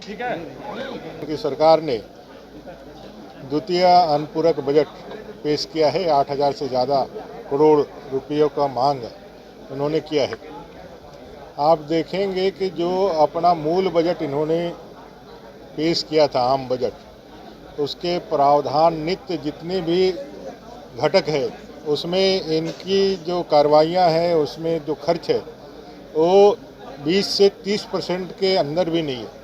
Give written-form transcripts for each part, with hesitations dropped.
की सरकार ने द्वितीय अनुपूरक बजट पेश किया है। 8,000 से ज़्यादा करोड़ रुपयों का मांग उन्होंने किया है। आप देखेंगे कि जो अपना मूल बजट इन्होंने पेश किया था, आम बजट, उसके प्रावधान नित्य जितने भी घटक है उसमें इनकी जो कार्रवाइयाँ हैं, उसमें जो खर्च है वो 20 से 30% के अंदर भी नहीं है।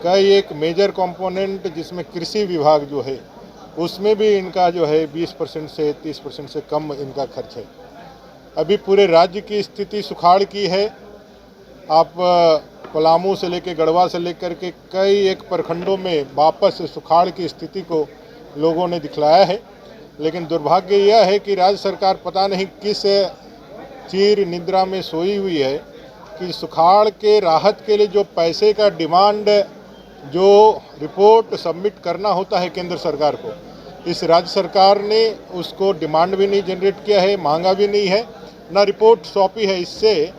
कई एक मेजर कंपोनेंट जिसमें कृषि विभाग जो है उसमें भी इनका जो है 20% से 30% से कम इनका खर्च है। अभी पूरे राज्य की स्थिति सुखाड़ की है। आप पलामू से लेकर गढ़वा से लेकर के कई एक प्रखंडों में वापस सुखाड़ की स्थिति को लोगों ने दिखलाया है। लेकिन दुर्भाग्य यह है कि राज्य सरकार पता नहीं किस चीर निद्रा में सोई हुई है कि सुखाड़ के राहत के लिए जो पैसे का डिमांड, जो रिपोर्ट सबमिट करना होता है केंद्र सरकार को, इस राज्य सरकार ने उसको डिमांड भी नहीं जनरेट किया है, मांगा भी नहीं है, ना रिपोर्ट सौंपी है। इससे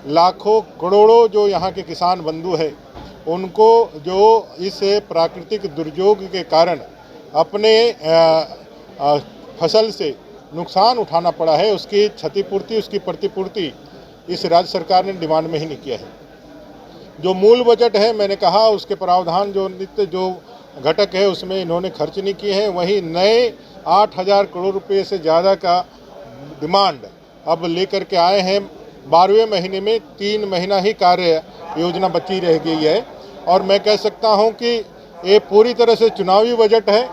लाखों करोड़ों जो यहाँ के किसान बंधु हैं उनको जो इस प्राकृतिक दुर्योग के कारण अपने फसल से नुकसान उठाना पड़ा है, उसकी क्षतिपूर्ति, उसकी प्रतिपूर्ति इस राज्य सरकार ने डिमांड में ही नहीं किया है। जो मूल बजट है, मैंने कहा, उसके प्रावधान जो नित्य जो घटक है उसमें इन्होंने खर्च नहीं किए हैं। वहीं नए 8,000 करोड़ रुपए से ज़्यादा का डिमांड अब लेकर के आए हैं। 12वें महीने में 3 महीना ही कार्य योजना बची रह गई है और मैं कह सकता हूं कि ये पूरी तरह से चुनावी बजट है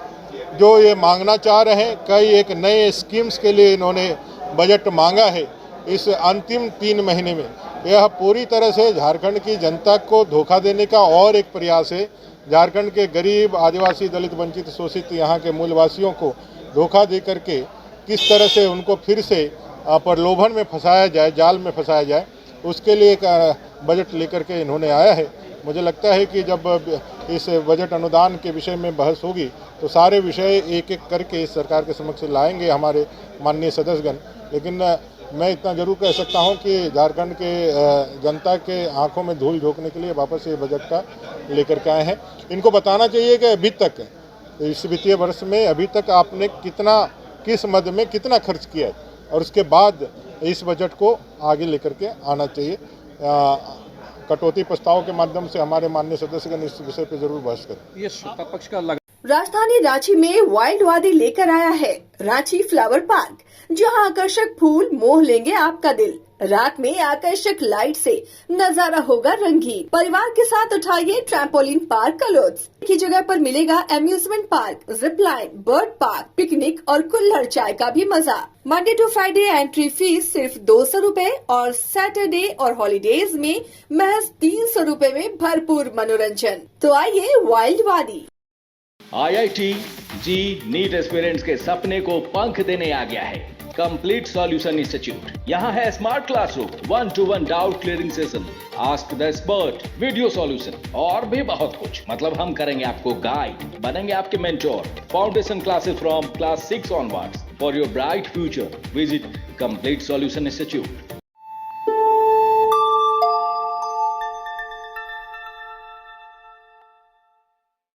जो ये मांगना चाह रहे हैं। कई एक नए स्कीम्स के लिए इन्होंने बजट मांगा है इस अंतिम 3 महीने में। यह पूरी तरह से झारखंड की जनता को धोखा देने का और एक प्रयास है। झारखंड के गरीब, आदिवासी, दलित, वंचित, शोषित यहाँ के मूलवासियों को धोखा दे करके किस तरह से उनको फिर से प्रलोभन में फंसाया जाए, जाल में फंसाया जाए, उसके लिए एक बजट लेकर के इन्होंने आया है। मुझे लगता है कि जब इस बजट अनुदान के विषय में बहस होगी तो सारे विषय एक एक करके इस सरकार के समक्ष लाएंगे हमारे माननीय सदस्यगण। लेकिन मैं इतना जरूर कह सकता हूं कि झारखंड के जनता के आंखों में धूल झोंकने के लिए वापस ये बजट का लेकर के आए हैं। इनको बताना चाहिए कि अभी तक इस वित्तीय वर्ष में अभी तक आपने कितना, किस मद में कितना खर्च किया है और उसके बाद इस बजट को आगे लेकर के आना चाहिए। कटौती प्रस्ताव के माध्यम से हमारे माननीय सदस्यगण इस विषय पर जरूर बहस करें। ये सत्ता पक्ष का राजधानी रांची में वाइल्ड वादी लेकर आया है रांची फ्लावर पार्क, जहां आकर्षक फूल मोह लेंगे आपका दिल। रात में आकर्षक लाइट से नजारा होगा रंगीन। परिवार के साथ उठाइए ट्रैम्पोलिन पार्क का लुत्फ। की जगह पर मिलेगा amusement park, zip line, bird park, picnic और कुल्हड़ चाय का भी मजा। Monday to Friday entry fee सिर्फ 200 रूपए और सैटरडे और हॉलीडेज में महज 300 रूपए में भरपूर मनोरंजन। तो आइए वाइल्ड वादी। IIT जी नीट एस्पिरेंट्स के सपने को पंख देने आ गया है कंप्लीट सॉल्यूशन इंस्टीट्यूट। यहाँ है smart classroom, 1-to-1 doubt clearing session, ask the expert, video solution और भी बहुत कुछ। मतलब हम करेंगे आपको गाइड, बनेंगे आपके mentor. Foundation classes from class 6 onwards for your bright future. Visit complete solution institute.